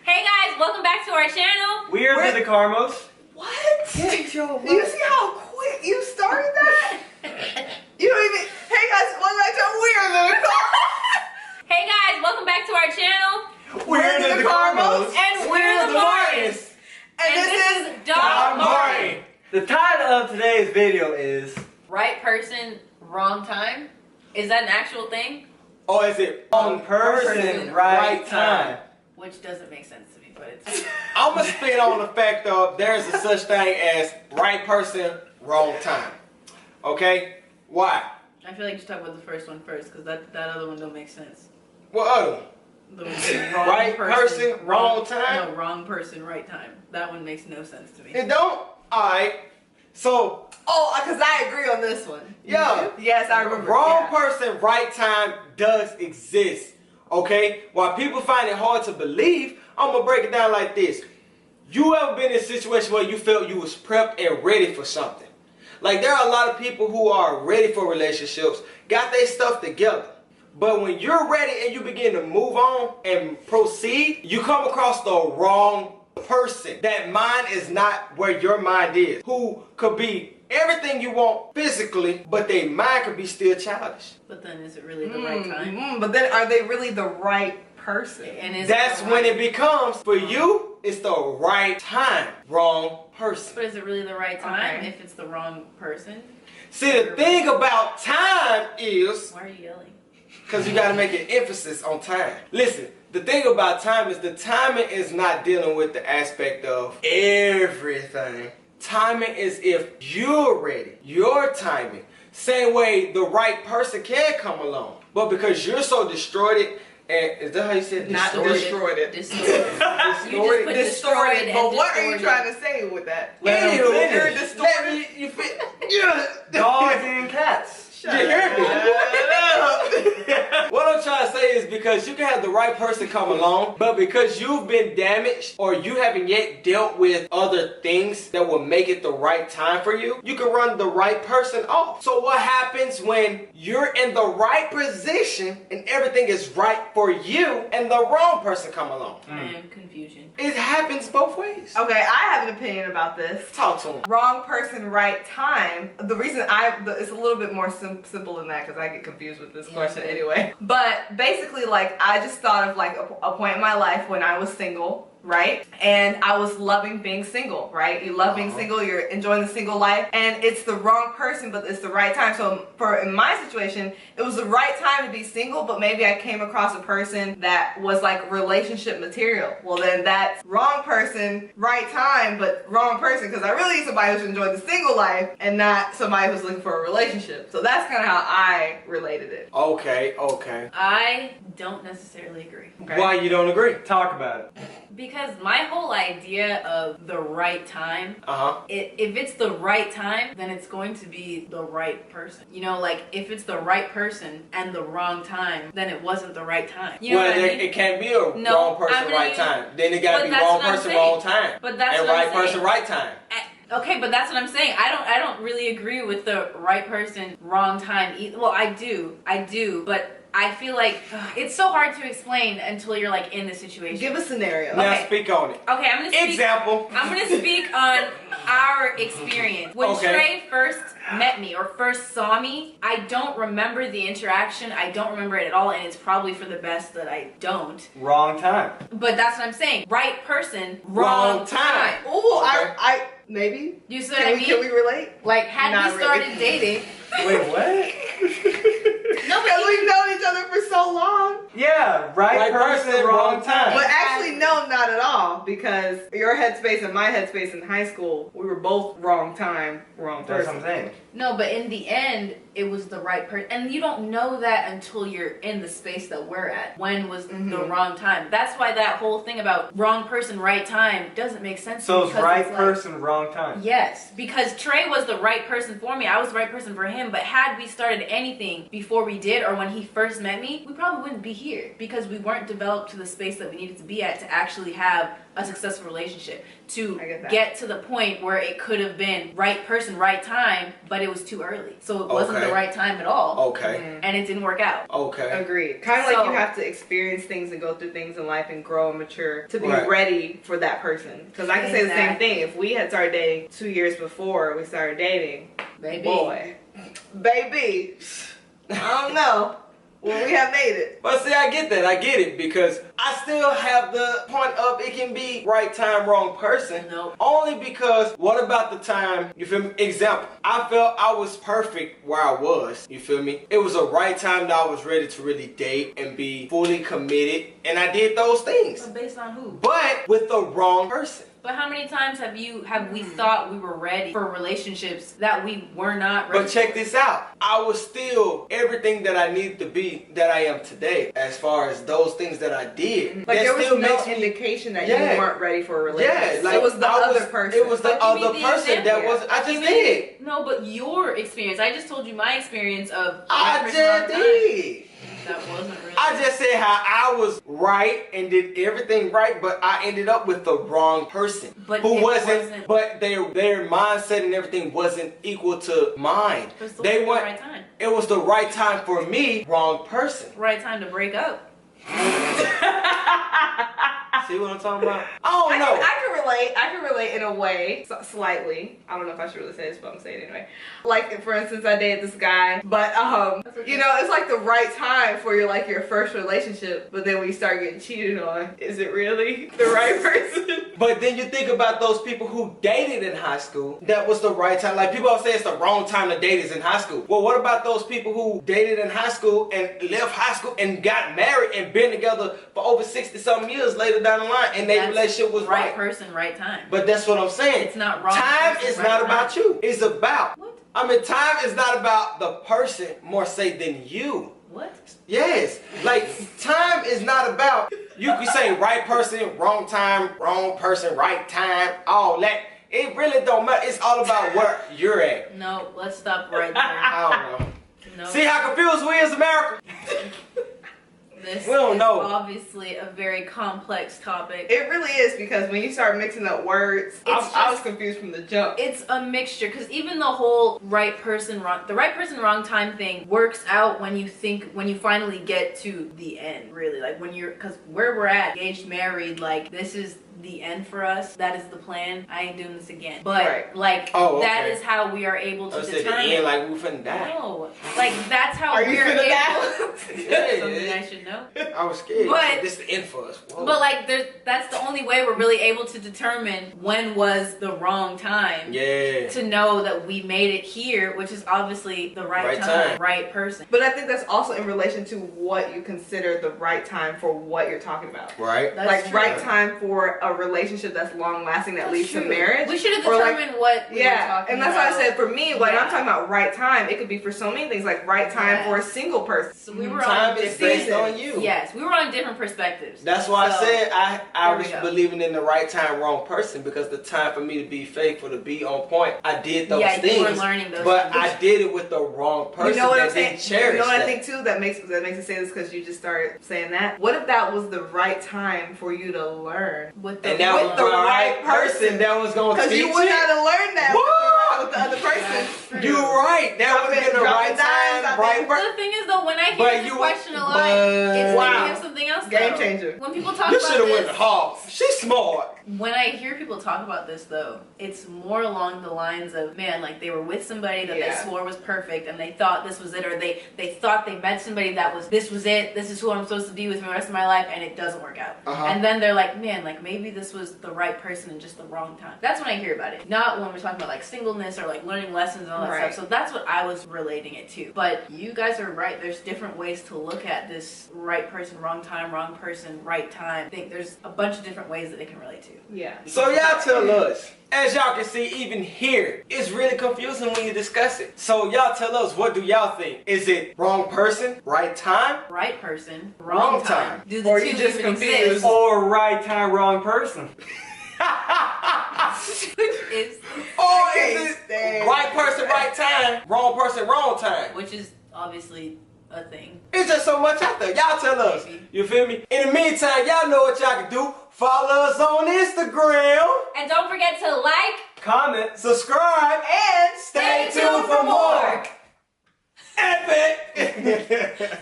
Hey guys, welcome back to our channel. We're the Carmos. What? Get your You see how quick you started that? You don't even. Hey guys, welcome back to We're the Carmos. Hey guys, welcome back to our channel. We're the Carmos. And we're the Martins. And this is Doc Martin. The title of today's video is Right person, wrong time? Is that an actual thing? Or is it wrong person, right time? Which doesn't make sense to me, but it's... I'm gonna spin on the fact of there's a such thing as right person, wrong time. Okay? Why? I feel like you should talk about the first one first, because that other one don't make sense. What other one? The wrong Right person, wrong time? No, wrong person, right time. That one makes no sense to me. It don't? Alright. So, because I agree on this one. yeah. Yes, I remember. Wrong yeah. person, right time does exist. Okay? While people find it hard to believe, I'm gonna break it down like this. You ever been in a situation where you felt you was prepped and ready for something? Like, there are a lot of people who are ready for relationships, got their stuff together. But when you're ready and you begin to move on and proceed, you come across the wrong person. That mind is not where your mind is. Who could be everything you want physically, but their mind could be still childish. But then is it really the right time? But then are they really the right person? And is That's it the when right... it becomes, for you, it's the right time. Wrong person. But is it really the right time Okay. if it's the wrong person? See, the thing about time is, Why are you yelling? because you got to make an emphasis on time. Listen, the thing about time is the timing is not dealing with the aspect of everything. Timing is if you're ready, your timing. Same way the right person can come along. But because you're so distorted, and is that how you said Not distorted? distorted. Distorted. Distorted. But what are you trying to say with that? Let him Ew, finish. You're distorted. You fit. Yeah. dogs and cats. You hear me? What I'm trying to say is because you can have the right person come along, but because you've been damaged or you haven't yet dealt with other things that will make it the right time for you, you can run the right person off. So what happens when you're in the right position and everything is right for you and the wrong person come along? And confusion. It happens both ways. Okay, I have an opinion about this. Talk to him. Wrong person, right time. The reason it's a little bit more simple than that because I get confused with this question anyway. But basically, like, I just thought of like a point in my life when I was single, right? And I was loving being single, right? You love being single, you're enjoying the single life, and it's the wrong person, but it's the right time. So in my situation, it was the right time to be single, but maybe I came across a person that was like relationship material. Well, then that's wrong person, right time, but wrong person, because I really need somebody who's enjoying the single life and not somebody who's looking for a relationship. So that's kind of how I related it. Okay. I don't necessarily agree. Okay. Why you don't agree? Talk about it. Because my whole idea of the right time, if it's the right time, then it's going to be the right person. You know, like if it's the right person and the wrong time, then it wasn't the right time. You know what I mean? It can't be a No, wrong person, I'm gonna right use- time. Then it gotta But be that's wrong what I'm person, saying. wrong time. But that's and what I'm right person, saying. right time. Okay, but that's what I'm saying. I don't really agree with the right person, wrong time. Well, I do, but I feel like it's so hard to explain until you're like in the situation. Give a scenario. Now Okay. speak on it. Okay, I'm gonna speak. Example. I'm gonna speak on our experience. When Trey first met me or first saw me, I don't remember the interaction. I don't remember it at all, and it's probably for the best that I don't. Wrong time. But that's what I'm saying. Right person, wrong time. Ooh, Okay. I maybe. You see what I mean? Can we relate? Like, had Not we started really. dating. Wait, what? No, but Because we've known each other for so long. Yeah, right person, wrong time. But actually, no, not at all. Because your headspace and my headspace in high school, we were both wrong time, wrong That's person. what I'm saying. No, but in the end, it was the right person. And you don't know that until you're in the space that we're at. When was the wrong time? That's why that whole thing about wrong person, right time doesn't make sense. So it's because right like- person, wrong time. Yes, because Trey was the right person for me. I was the right person for him. But had we started anything before we did or when he first met me, we probably wouldn't be here because we weren't developed to the space that we needed to be at to actually have a successful relationship, to get to the point where it could have been right person, right time, but it was too early. So it wasn't the right time at all. Okay. And it didn't work out. Okay. Agreed. Kind of like So- you have to experience things and go through things in life and grow and mature to be Right. ready for that person. Because I can say the same Exactly. thing. If we had started dating 2 years before we started dating, Baby. boy, baby, I don't know. Well, we have made it. But see, I get that. I get it because I still have the point of it can be right time, wrong person. Nope. Only because what about the time, you feel me? Example, I felt I was perfect where I was, you feel me? It was a right time that I was ready to really date and be fully committed, and I did those things. But based on who? But with the wrong person. But how many times have we thought we were ready for relationships that we were not ready But check this out. I was still everything that I needed to be that I am today as far as those things that I did. Like That there was still no makes me- indication that Yeah. you weren't ready for a relationship. Yeah, like it was the I other person. It was the But give me other the person example. that was. I just Give me- did. No, but your experience. I just told you my experience of. I right person, just wrong time. did. That wasn't really. I just said how I was right and did everything right, but I ended up with the wrong person But who it wasn't. But their mindset and everything wasn't equal to mine. But still They the went. right time. It was the right time for me. Wrong person. Right time to break up. See what I'm talking about? I don't know. I can relate. I can relate in a way, slightly. I don't know if I should really say this, but I'm saying it anyway. Like, for instance, I dated this guy, but okay. you know, it's like the right time for your first relationship. But then when you start getting cheated on, is it really the right person? But then you think about those people who dated in high school. That was the right time. Like people always say it's the wrong time to date is in high school. Well, what about those people who dated in high school and left high school and got married and been together for over 60-something years later down the line and their That's relationship was right? person, right time. But that's what I'm saying. It's not wrong Time person, is right not time. about you. It's about. What? I mean, time is not about the person more say than you. What? Yes, like time is not about, you can say right person, wrong time, wrong person, right time, all that. It really don't matter. It's all about where you're at. No, let's stop right there. I don't know. No. See how confused we is, America? This We don't is know. obviously a very complex topic. It really is, because when you start mixing up words, I was confused from the jump. It's a mixture, because even the whole right person, wrong time thing works out when you finally get to the end, really. Like because where we're at, engaged, married, like this is the end for us. That is the plan. I ain't doing this again. But Right. like Oh, that okay. is how we are able to I said the determine. end like we finna die. No, like that's how Are you we're finna able. die? Yeah, Something yeah. I should know. I was scared. But- This is the end for us. Whoa. But like, that's the only way we're really able to determine when was the wrong time. Yeah. To know that we made it here, which is obviously the right, Right time, time. right person. But I think that's also in relation to what you consider the right time for what you're talking about. Right? That's like true. right time for a relationship that's long lasting that That's leads to true. marriage. We should have Or, like, determined what we were talking and that's why I about. said for me, when Yeah. I'm talking about right time, it could be for so many things, like right time Yes. for a single person. So we were Time on is different. based on you. Yes, we were on different perspectives. That's why So, I said I there we was go. believing in the right time, wrong person, because the time for me to be faithful, to be on point, I did those Yeah, things. you were learning those but things. I did it with the wrong person You know what that I'm saying? didn't cherish You know what I that. think too that makes it say this, because you just started saying that. What if that was the right time for you to learn? With the, And that With was the the right right person person. that was going to Because teach you would it. not have learned that What? with the other person. That's true. You're right. That would have been the Dropping right dimes, time, I right think. person. The thing is though, when I hear But this you- question a lot, but- it's Wow. thinking of something else. Game though. changer. When people talk You about should have this, went to Hall. She's smart. when I hear people talk about this though, it's more along the lines of, man, like they were with somebody that Yeah. they swore was perfect and they thought this was it, or they thought they met somebody that was, this was it, this is who I'm supposed to be with for the rest of my life, and it doesn't work out. Uh-huh. And then they're like, man, like maybe this was the right person in just the wrong time. That's when I hear about it. Not when we're talking about like singleness or like learning lessons and all that Right. stuff. So that's what I was relating it to. But you guys are right. There's different ways to look at this right person, wrong time, wrong person, right time. I think there's a bunch of different ways that it can relate to. Yeah. So y'all tell us. As y'all can see, even here, it's really confusing when you discuss it. So y'all tell us, what do y'all think? Is it wrong person, right time? Right person, Wrong wrong time. time. Do the Or two you just even confused. exist? Or right time, wrong person. Or can't is it stand right person, right time, wrong person, wrong time? Which is obviously a thing. It's just so much out there. Y'all tell us. Maybe. You feel me? In the meantime, y'all know what y'all can do. Follow us on Instagram. And don't forget to like, Comment. Subscribe. And Stay tuned for more. Epic!